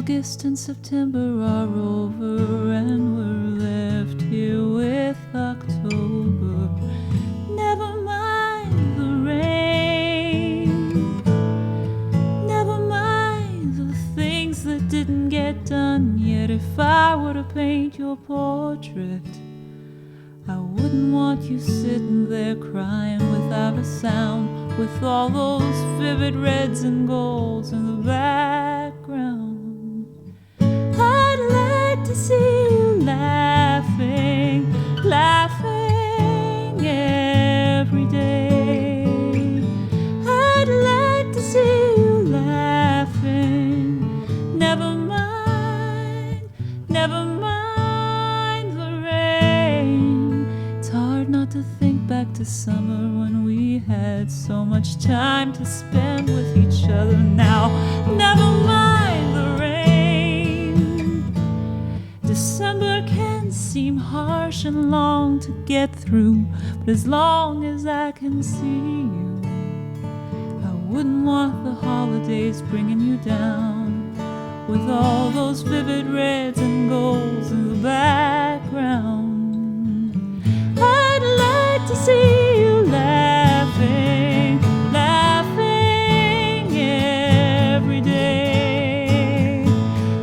August and September are over, and we're left here with October. Never mind the rain, never mind the things that didn't get done yet. If I were to paint your portrait, I wouldn't want you sitting there crying without a sound, with all those vivid reds and golds in the background. I'd like to see you laughing, laughing every day. I'd like to see you laughing. Never mind, never mind the rain. It's hard not to think back to summer when we had so much time to spend with each other. Now, never mind the rain. December can seem harsh and long to get through, but as long as I can see you, I wouldn't want the holidays bringing you down, with all those vivid reds and golds in the background. I'd like to see you laughing, laughing every day.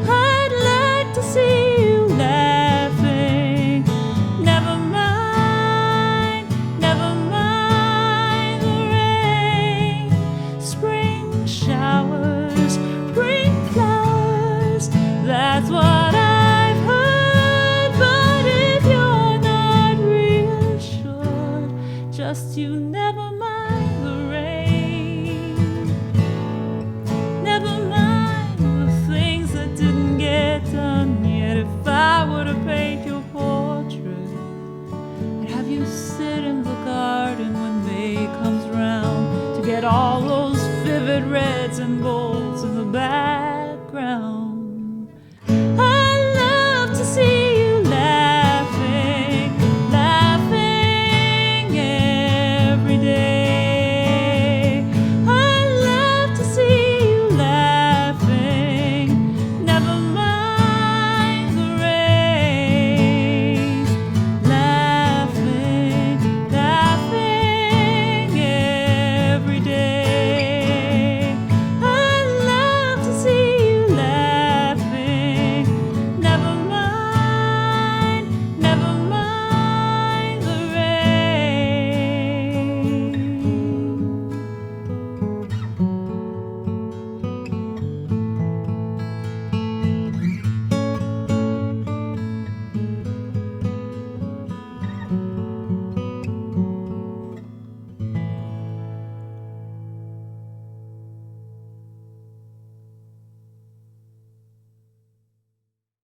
I'd like to see you laughing. Never mind the rain. Spring showers, spring flowers, that's what I've heard. But if you're not reassured, just you never mind the rain. Never mind the things that didn't get done yet. If I were to paint your portrait, I'd have you sit